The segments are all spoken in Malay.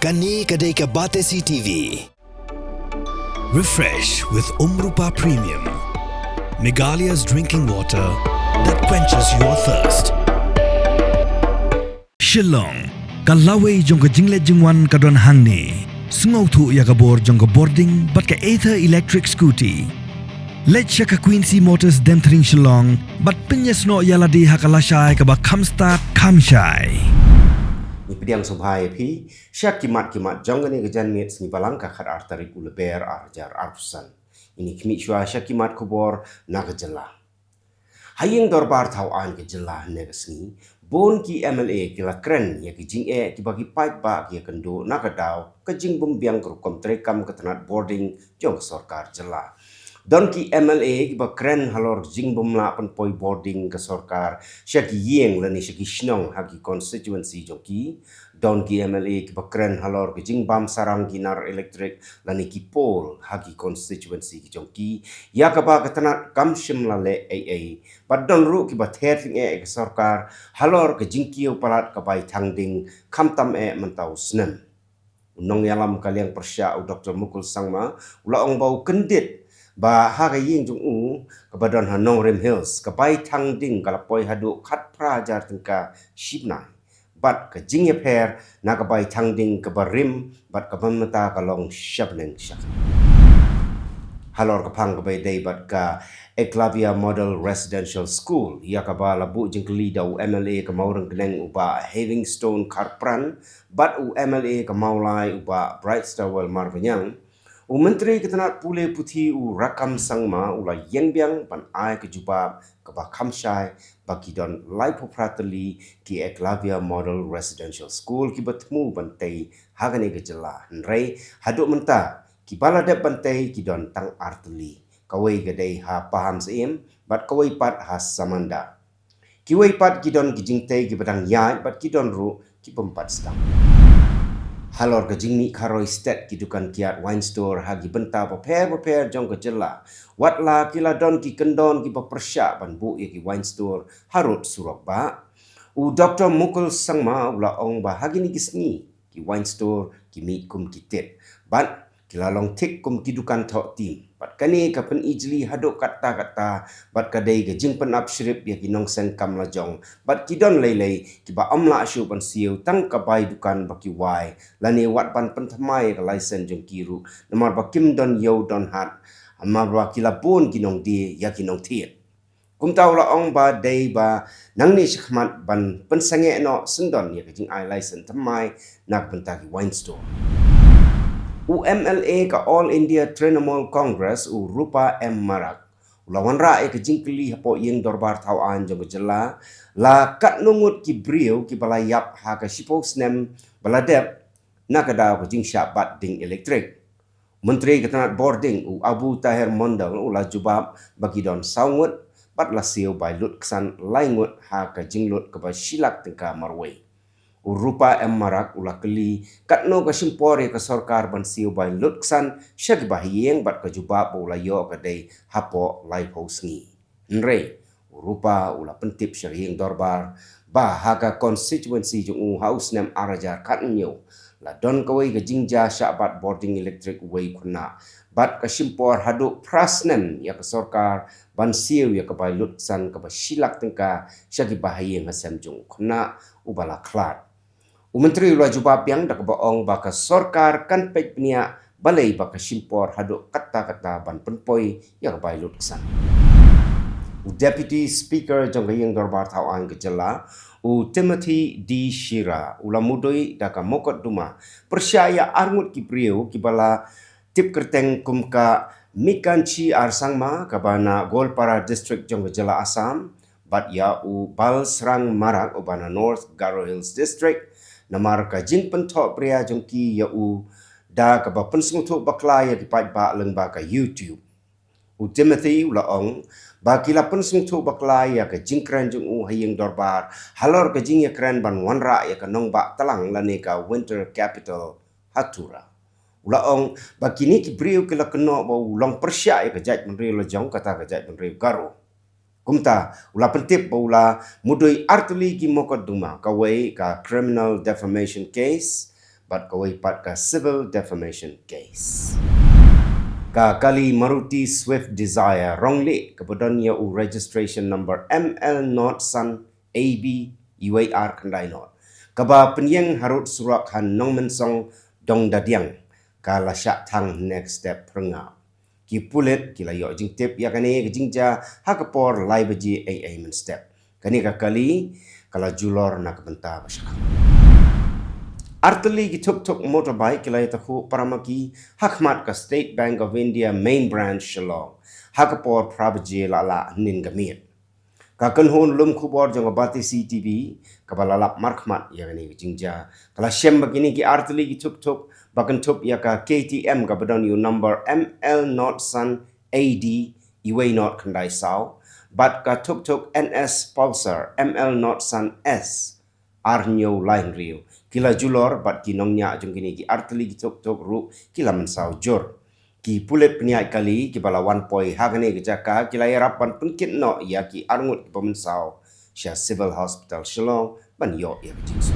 Kani kadai ke Batesi TV. Refresh with Rupa Premium. Meghalya's drinking water that quenches your thirst. Shillong, kalaway jong ka jinglet jingwan kadon hangni. Sungau tu ya kabor jong ka boarding but ka Aether electric scooty. Let's check a Quincy Motors Demthring Shillong but pinyas no yaladi hakalashai ka ba kamstart kamshai. Pediang subhai pi syak kimat jong ni kejan mit sni balang ka khat artari kuleber arjar arpusan ini kimi shwa syak kimat kubor na kejela hayeng dorbar thau an kejela ne sni bon ki MLA kila kren ya ki jing ki bagi pipe ba ki kendo na kadau ke jing bumbiang krukom trekam ketenat boarding jong sarkar jela don ki MLA ki ba kren halor jing bumla pen poi boarding ke sarkar syak yeng lani syak shnong hagi constituency joki don ki MLA ki ba kren halor ki jing bam sarang ginar electric lani ki pol hagi constituency ki joki ya ka ba ketenat kamshim lale AA ba don ru ki ba thering ke sarkar halor ki jing kiu palat ka bai thangding khamtam mentau snem nong yalam kaliang persya Dr. Mukul Sangma ula ong bau kendit ba ha ga ying jung kebadan hanong rem hills kapai thang ding kalapoi hadu khat prajar tingka shipna bat ke jingye pher na kapai thang ding kebarim bat kabamata kalong shabneng syak halor kapang kapai dei bat ka Eclavia Model Residential School ya kaba labu jingkli dau MLA ke maurang keneng uba Havingstone Karpran bat u MLA ke maulai uba Bright Star Well Marvenyang Menteri ketenat pule puthi rakam sangma ula yengbiang pan ai kejubab keba kamshai bagi don laipo prateli ki Eclavia Model Residential School ki bertemu bantai hagane gejela nrei haduk menta ki baladep bantai ki don tang arteli kawai gadai ha paham seim bat kawai pat has samanda ki wai pat ki don gijingtai ki badang yai bat ki don ru ki pempat stang halor ke jingni karoi stet ki dukan kiat wine store hagi benta paper jong ke jela watla kila don ki kendon ki persya ban bu ki wine store harut surok ba u Dr. Mukul Sangma ula ong ba hagi ni kisni ki wine store ki mi kum kitet ban kila long tik kum ki dukan thok tim bat kani ka pen ijli haduk kata bat kadai ke jing pen upshrip ya ki nong sen kam la jong bat ki don lei ki ba amla asyu pan siu tang ka bai dukan ba ki wai lani wat pan pen thamai ka license jong kiru namar ba kim don yo don hat amar ba kila pun ki nong di ya ki nong thiet kum tau la ong ba dei ba nang ni shkhmat ban pen sange no sendon ya ki jing ai license thamai nak benta ki wine store UMLA ka All India Trinamool Congress Rupa M. Marak. Ulawan ra ke jingkli hapo yeng dorbar tauan jong jela la kat nungut ki brio ki balayap ha ka sipo snem baladep nakada ko jing syabat ding elektrik. Menteri ketenat boarding Abu Tahir Mondang ula jubab bagi don saungut bat la siu bai lut kesan laingut ha ka jinglut ke ba silak tengka marwai. Rupa M. Marak ula keli katno ka simpore ka sarkar ban siu bai lutsan syag bahiyeng bat ka jubab ula yo ka dei hapo lai posngi nrei Rupa ula pentip syahing dorbar ba haga constituency jung house nem arajar katnyo la don kawai ka jingja syabat boarding electric way kuna bat ka simpor haduk prasnem ya ka sarkar ban siu ya ka bai lutsan ka ba silak tengka syag bahiyeng hasam jung kuna ubala klat Menteri ula jubab yang dak boong baka sarkar kan pek pnia balai baka simpor haduk kata-kata ban penpoi yang bai lutsan. Deputy Speaker jong yang dorbar tauan kejela Timothy D. Shira ula mudoi dak mokot duma persyaya arngut ki priu ki bala tip kerteng kumka mikanchi arsangma kabana Golpara District jong kejela Assam bat ya bal serang marak ubana North Garo Hills District namar ka jing pentok pria jongki ya da ka ba pensung tu bakla ya dipai ba leng ba ka YouTube Timothy ulaong ba kila pensung tu bakla ya ka jing kran jong hayeng dorbar halor ka jing ya kran ban wanra ya ka nong ba talang lani ka winter capital Hatura ulaong ba kini ki briu kila keno ba ulong persya ya ka jaj menri lo jong kata ka jaj menri Garo Kumta ula pentip ula mudui artuli ki mokot duma kawai ka criminal defamation case bat kawai pat ka civil defamation case. Ka kali Maruti Swift Desire wrongly kemudian ia registration number ML Not Sun AB UAR Kendai Not. Kaba penyeng harut surak han nong mensong dong dadiang kala syak tang next step perengap. Ki pulit kila yok jing tip ya kani ke jingja hakapor lai beji AA men step. Kani ka kali kala julor nak benta basyak. Arteli ki tuk-tuk motorbike kila itaku paramaki hakmat ka State Bank of India main branch Shillong. Hakapor prabaji lala nin gamit. Kakan hon lum kubor jong abati CTV kabalalap markmat ya ni jingja. Kala shem begini ki arteli ki tuk-tuk bakan tup ya ka KTM ka badon you number ML Not Sun AD Iway Not Kendai Sao. Bat ka tuk-tuk NS Pulsar ML Not Sun S Arnyo Line Rio. Kila julor bat ki nongnya jong kini ki arteli ki tuk-tuk ru kila mensau jor. Ki pulit peniai kali ki bala 1 poi hagane ke jaka kila yarapan pengkit no ya ki arngut ki pemensau Syah Civil Hospital Shillong ban yo ya kejingsu.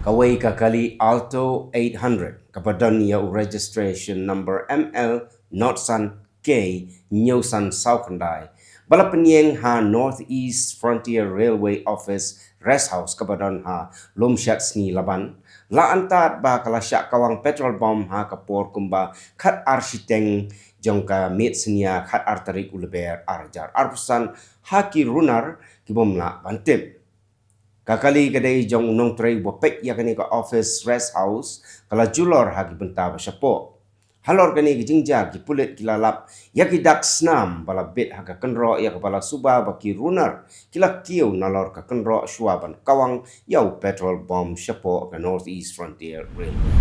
Kawai ka kali Alto 800 kapadan ya registration number ML Not Sun K New Sun South Kendai. Bala penyeng ha Northeast Frontier Railway Office Rest House kapadan ha Lomshat Sni Laban. La antat ba kala syak kawang petrol bomb ha kapor kumba khat architeng jongka mit senia khat arterik uleber arjar arpusan haki runar kibomla bantip. Kakali kadai jong nong trei bopek yakani ka office rest house kala julor haki benta basyapo. Halor kani kijingja ki pulit kilalap yaki dak snam bala bit haka kenro ya kepala suba baki runar kila kiu nalor ka kenro shuaban kawang yau petrol bomb syapo ka Northeast Frontier Railway.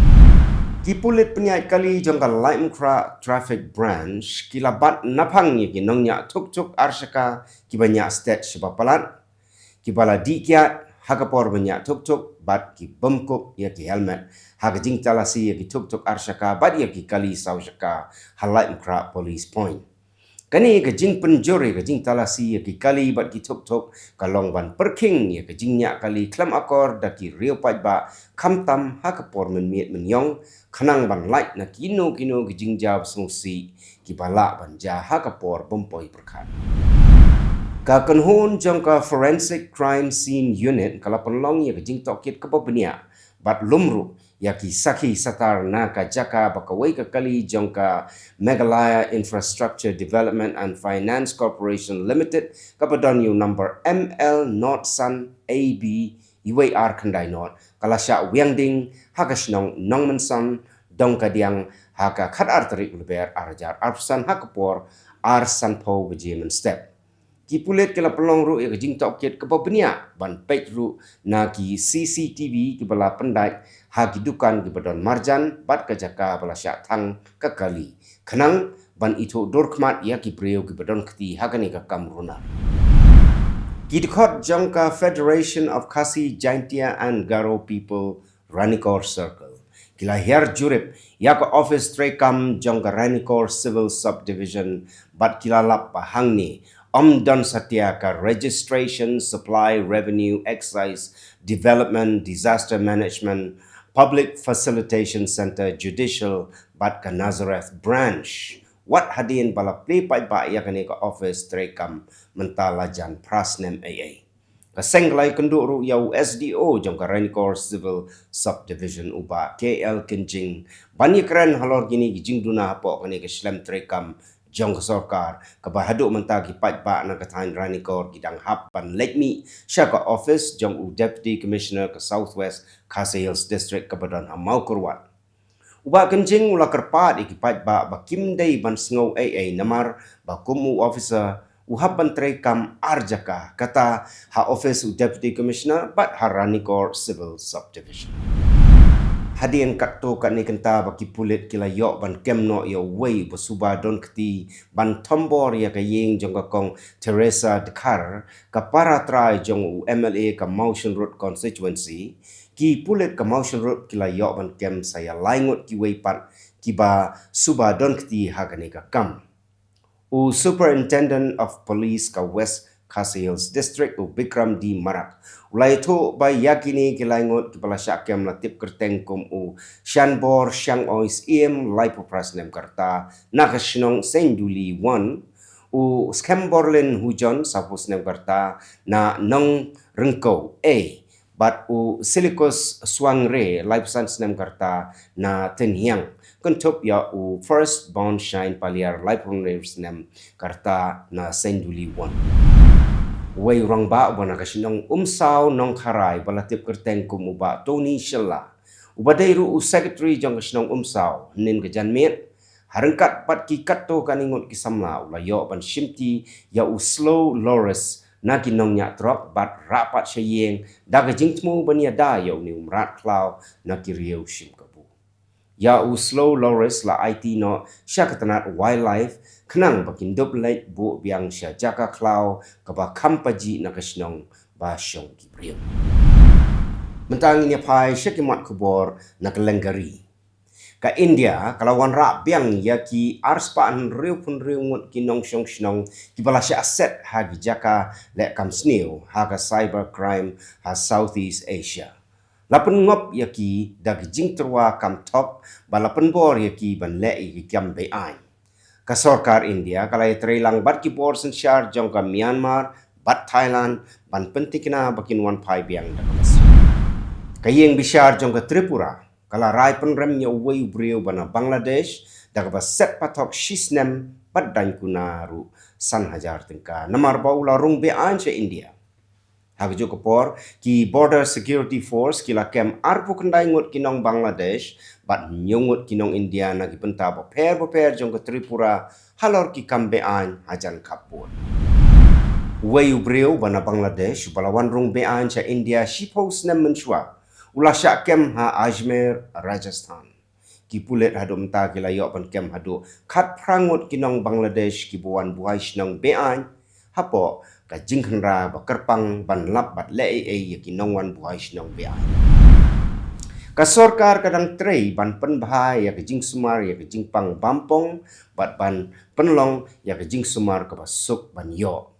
Ki pulit peniai kali jongka Laimkra Traffic Branch kila bat napang yaki nongnya tuk-tuk arsyaka ki banyak state sebapalan ki bala dikiat hakapor banyak tuk-tuk bat ki bemkuk ya ki helmet haka jing talasi ya ki tuk-tuk arsyaka bat ya ki kali sausyaka halai mkra police point. Kani ke jing penjuri ke jing talasi ya ki kali bat ki tuk-tuk kalong ban perking ya ke jingnya kali klam akor da ki rio pat ba kamtam hakapor menmiet menyong kanang ban light na kino ke jing jawab sengusi ki balak ban jah hakapor bempoi perkat. Kakenhun jangka Forensic Crime Scene Unit kala penlong ya kejing tokit kepopenia bat lumru ya ki saki satar na ka jaka bakawai ka kali jangka Meghalaya Infrastructure Development and Finance Corporation Limited kapadon you number ML Not Sun AB UAR Kendai Not kala sya wiangding hakasnong nongmenson dong kadiang haka khat arterik leber arjar arsan hakapor ar sanpo bejimen step. Ki pulit kala pelong ru ya kejing tokit ke popenia ban page ru na ki CCTV ki bala pendai ha ki dukan ki badon marjan bat ka jaka bala syak thang ka kali khanang ban itu dorkmat ya ki breu ki badon kti ha kani ka kamruna ki dikot jangka Federation of Khasi Jaintia and Garo People Ranikor Circle kila her jurip ya ka office trekam jangka Ranikor Civil Subdivision bat kila lap bahang ni Omdan Satya ka Registration, Supply, Revenue, Excise, Development, Disaster Management, Public Facilitation Center, Judicial, bat ka Nazareth Branch. Wat hadin bala play pa ya kani ka office trekam mentalajan prasnem AA. Kasenglay kenduk ru yau SDO jong ka Ranikor Civil Subdivision uba KL Kenjing. Bani keren halor gini gijing duna hapo kani ka Slam trekam jong sorkar kabahaduk mentagi patba na katain Ranikor gidang hapan lekmi syaka office jong u deputy commissioner ke Southwest Khasi Hills District kebadan Hamau Kurwat. Uba kenjing ula kerpat iki patba bakim day ban sngau AA namar bakumu officer uhapan trekam arjaka kata ha office u deputy commissioner bat ha Ranikor Civil Subdivision. Hadian kat to kat ni kenta baki pulit kila yok ban kemno ya wei bersuba don keti ban tombor ya kaying jong kong Teresa Dekar ka para try jong u MLA ka Mountain Road constituency ki pulit ka Mountain Road kila yok ban kem saya laingut ki wei pat ki ba suba don keti hagani ka kam u Superintendent of Police ka West Khasi Hills District u Bikram di Marak. Ulai tu ba yakini kilaingot kepala syakem latip kerteng kum u Shanbor Shang Ois Iem Laipo Prasnem Karta Nakashnong Senduli 1 u Skemborlin Hujon Sapus Nem Karta na Nong Rengko A bat u Silicus Swangre Laipusan Snem Karta na Tenhiang Kentup ya u First Bond Shine Paliar Laipun Snem Karta na Senduli 1 Wei rong ba bona kasinong umsaw nong kharai balatip kerteng kum uba Tony Shella ubadai ru secretary jong kasinong umsaw nin ke janmet harengkat pat ki katto kaningot ki samla ula yo ban shimti ya u slow lores na kinong nya drop bat rapat shayeng daga jingtmu bania da yo ni umrat klau na ki rieu shim kabu ya u slow lores la IT no syakatanat wildlife kenang bakin double bu biang sya jaka klau kaba kampaji na kasnong ba syong kibriu mentang ini pai syakimat kubor na kelenggari ka India kalawan rak biang ya ki arspaan riu pun riu ngut kinong syong syong ki balasya aset hagi jaka lek kam sniu haga cyber crime ha Southeast Asia lapen ngop ya ki dag jing terwa kam top balapen bor ya ki ban lei ki kam be ai ka sarkar India kalai terilang bat ki bor sen syar jong ka Myanmar bat Thailand ban pentikna bakin wan pai biang dakas kayeng bisyar jong ka Tripura kala rai penrem nya wei brio bana Bangladesh daga ba set patok shisnem bat dan kunaru san hajar tengka namar baula rung be an se India hagjo kapor ki border security force kila kem arpu kendai ngut kinong Bangladesh bat nyungut kinong India na ki penta ba per jong ka Tripura halor ki kambe an hajan kapur wei brio bana Bangladesh balawan rung be an se India shipos nem menshwa ulah syak kem ha Ajmer Rajasthan ki pulet hadu mta ki layok pan kem hadu khat prangut kinong Bangladesh ki buan buai snong bean hapo ka jingkhnra ba kerpang ban lap bat le ya kinong wan buai snong bean ka sarkar kadang trei ban pen bahai ya ke jing sumar ya ke jing pang bampong bat ban penlong ya ke jing sumar ka basuk ban yo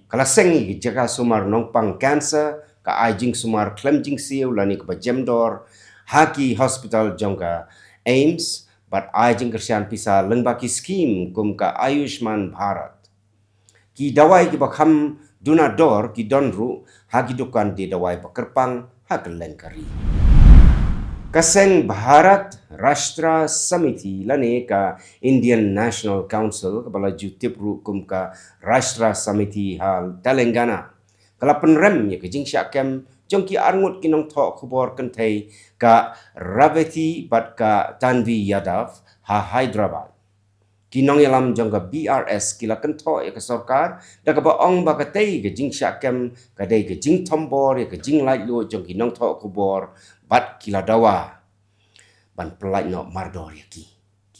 kala sengi ki jaga sumar nong pang cancer ka ajing sumar klem jing siu lani ka jemdor haki hospital jongka AIMS bat ajing kersian pisa lengbaki skim kum ka Ayushman Bharat ki dawai ki bakham dunador ki donru haki dukan di dawai pakerpang hak lengkari kaseng Bharat Rashtra Samiti lani ka Indian National Council kepala jutip ru kum ka Rashtra Samiti hal Telangana kala penrem ya ke jing syakem jongki arngut kinong thok khubor kentai ka Ravati bat ka Tanvi Yadav ha Hyderabad kinong yalam jongka BRS kila kento ya ke sarkar da ka baong ba ka tei ke jing syakem ka dei ke jing tombor ya ke jing lai lu jongki nong thok khubor bat kila dawa ban pelai no mardor ya ki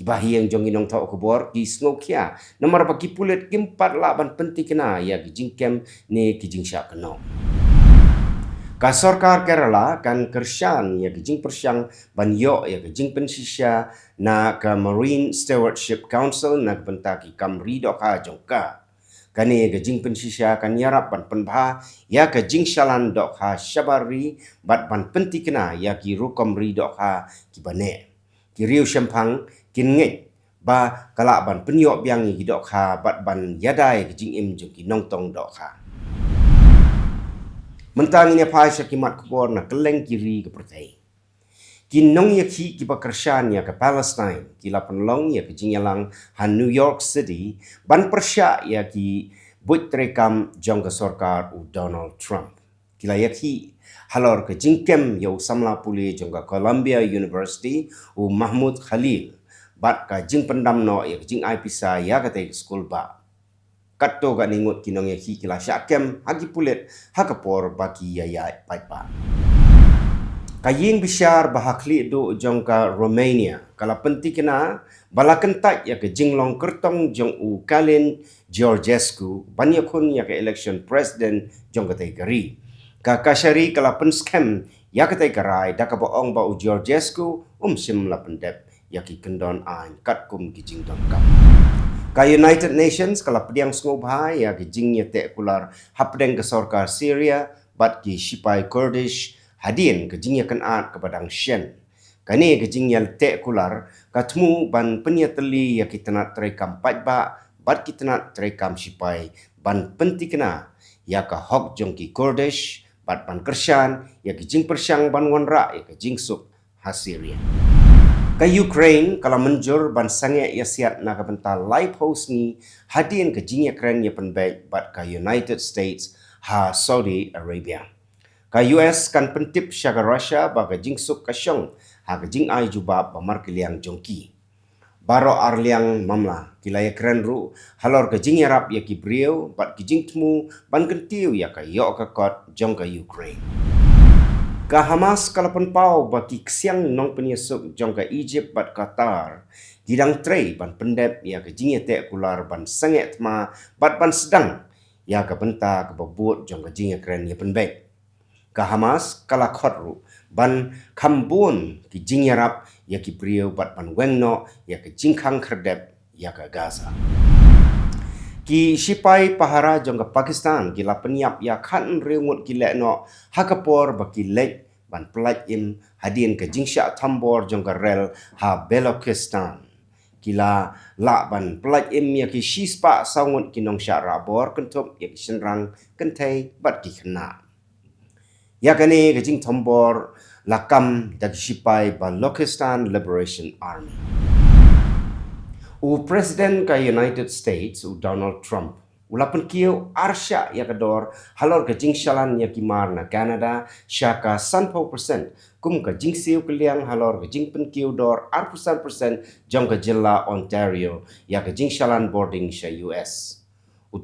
bahiang jong inong tau kubor ki sngokia nomor bagi pulet kimpat la ban penting kena ya kijing kem ni kijing syak keno ka sarkar Kerala kan kersyan ya kijing persyang ban yo ya kijing pensisya na ka Marine Stewardship Council na bentaki kamri dok ha jongka kani kijing pensisya kan yarap ban penbha ya kijing shalan dok ha syabari bat ban penting kena ya ki rukomri dok ha kibane ki riu syempang kin ngej ba kalak ban penyok biang i dok kha bat ban yadai ke jing im jong ki nong tong dok kha mentang ini pai syakimat kubor na keleng kiri ke pertai kin nong ya ki bakersyan ya ke Palestine ki la penlong ya ke jing yalang han New York City ban persya ya ki buit terekam jong ke sarkar u Donald Trump kila ya ki halor ke jingkem ya samla puli jong ke Columbia University u Mahmud Khalil bat ka jing pendam no ya jing ai pisa ya kata school ba katto ga ningut kinong ya ki kila syakem hagi pulet hakapor baki ya pai pa kaying bisyar bahakli do jongka Romania kala penti kena bala kentat ya ke jinglong kertong jong u Kalin Georgescu banyakun ya ke election president jong ka gari ka kasyari kala pen scam ya ka karai da ka boong ba u Georgescu sim la pendep yaki kendon an kat kum kijing don kam Ka United Nations kala pediang sngobhai ya ke jingnya te kular hapdeng ke sorkar Syria bat ki Shipai Kurdish hadin ke jingnya kenat ke padang Shen. Kani ke jingnya te kular katmu ban penyateli ya kita terekam pajba bat kita terekam Shipai ban penti kena ya ka hok jongki Kurdish bat ban Kershan ya ke jing persyang ban wanra ya ke jing suk ha Syria. Ka Ukraine kala menjur ban sange ya siat na ka bentar live host ni hadin ke jingya kren ya penbaik bat ka United States ha Saudi Arabia. Ka US kan pentip syaga Russia ba ka jingsuk ka syong ha ka jing ai jubab ba mar kiliang jongki. Baro arliang mamla kila ya kren ru halor ka jingya rap ya ki brio bat ki jing tmu ban kentiu ya ka yo ka kot jong ka Ukraine. Ka Hamas kala penpau baki kesiang nong penyesuk jong ka Egypt bat Qatar gidang trei ban pendep ya ke jingya te kular ban sanget ma bat ban sedang ya ka benta ka babut jong ka jingya kren ya penbek. Ka Hamas kala khotru ban kambun ki jingya rap ya ki brio bat ban wengno ya ke jingkhang kerdep ya ka Gaza. Ki Shipai pahara jong ka Pakistan gila penyap ya kan reungut ki lekno hakapor baki lek ban pelaj im hadin ke jingsha tambor jong ka rel ha Balochistan. Kila la ban pelaj im ya ki shispa saungut ki nong sya rabor kentup ya ki senrang kentai bat ki kena. Ya kani ke jing tambor lakam dak Shipai Balochistan Liberation Army. Presiden ka United States Donald Trump ulapan kiyo arsya ya kador halor ka jingshalan ya kimar na Canada syaka 100% kum ka jingsiu keliang halor ka jingpen kiyo dor 100% jong ka jilla Ontario ya ka jingshalan boarding sya US.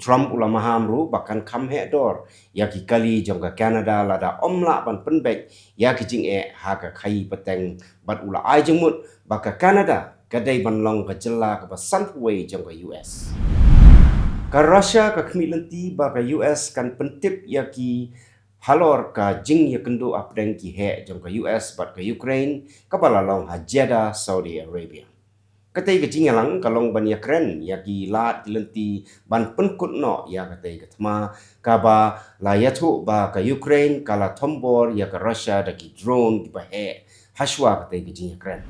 Trump ulamaham ru bahkan kamhe dor ya ki kali jong ka Canada lada omla ban penbek ya ki jing ha ka khai peteng bat ula ai jengmut baka Canada kadai banlong ka jela ka Sunway jong ka US. Ka Russia ka kemilenti ba ka US kan pentip ya ki halor ka jing ya kendo apdeng ki he jong ka US bat ka Ukraine ka balalong ha Jeddah Saudi Arabia. Katai ka jing lang kalong ban ya kren ya ki lat dilenti ban penkut no ya katai ka thma ka ba la yathu ba ka Ukraine kala tombor ya ka Russia da ki drone ki ba he hashwa katai ka jing ya kren.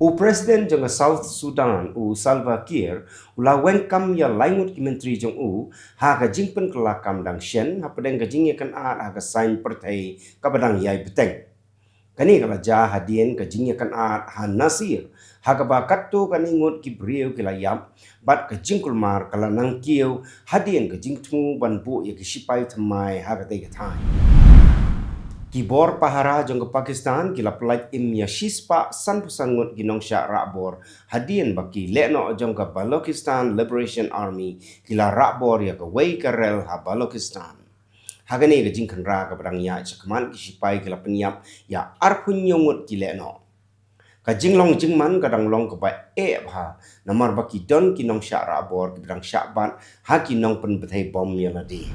Presiden jong South Sudan Salva Kiir ula welcome ya laingut ki menteri jong ha ka jingpen kelakam dang Shen ha pedeng ka jingye kan ha ka sign pertai ka badang yai beteng. Kani kala ja hadien ka jingye kan ha Nasir ha ka bakat tu kani ngut ki brio ki layam bat ka jingkul mar kala nang kieu hadien ka jingtu ban bu ya ki Shipai thamai ha ka te ka thai. Kibor pahara jong ke Pakistan kila pelaj im ya shispa san pusangut ginong sya rakbor hadien baki lekno jong ke Balochistan Liberation Army kila rakbor ya ke wei karel ha Balochistan. Hagani ke jingkan ra ke pedang ya cakman ki Shipai kila penyap ya arpunyongut ki lekno. Ka jinglong jingman kadang long ke bai ha namar baki don kinong sya rakbor ki pedang syakban ha kinong pen betai bom ya ladi.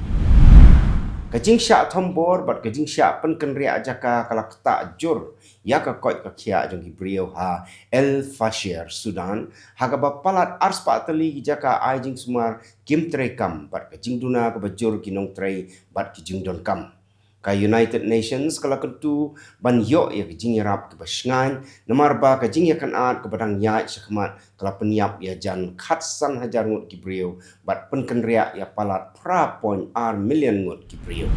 Kajing syak tombor bat kajing syak pen kenria jaka kala ketak jur ya ka koi ka kia jong ki brio ha El Fasher Sudan ha ka bapalat ars pa tali jaka ai jing sumar kim trekam bat kajing duna ka bajur kinong trei bat kijing don kam. Ka United Nations kala kentu ban yo ya kajing rap ke basngan namar ba kajing ya kan at ke badang ya syakmat kala penyap ya jan khatsan hajar ngut ki brio bat pen kenria ya palat million ngut ki brio.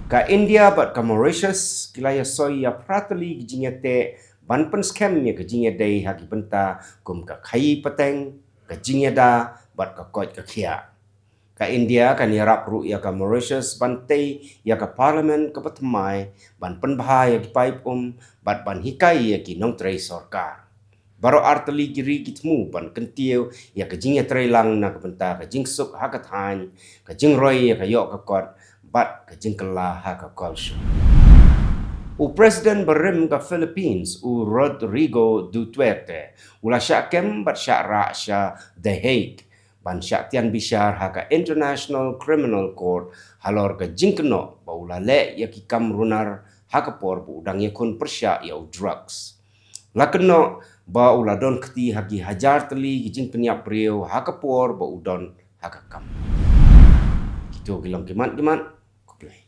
Ka India bat ka Mauritius kila ya soy ya pratali kajing ya te ban pen scam ya kajing ya dei ha ki benta kum ka khai peteng kajing ya da bat ka kot ka khia. Ka India kan yarap ru ya ka Mauritius bantai ya ka parliament ka patmai ban penbahai ya ki paip bat ban hikai ya ki nong trei sorkar. Baro artali giri kitmu ban kentiu ya ka jing ya trei lang na ka benta ka jing suk ha ka than ka jing roi ya ka yok ka kot bat ka jing kala ha ka kolshu. Presiden berim ka Philippines Rodrigo Duterte ula syakem bat syara sya The Hague ban syaktian bishar ha ka International Criminal Court halor ka jingkeno baula le ya ki kam runar ha ka por bu udang ya kun persya ya drugs. Lakeno ba uladon keti hagi hajar teli gijing peniap priu hakapor ba udon hakakam. Gitu gilang kimat ko play.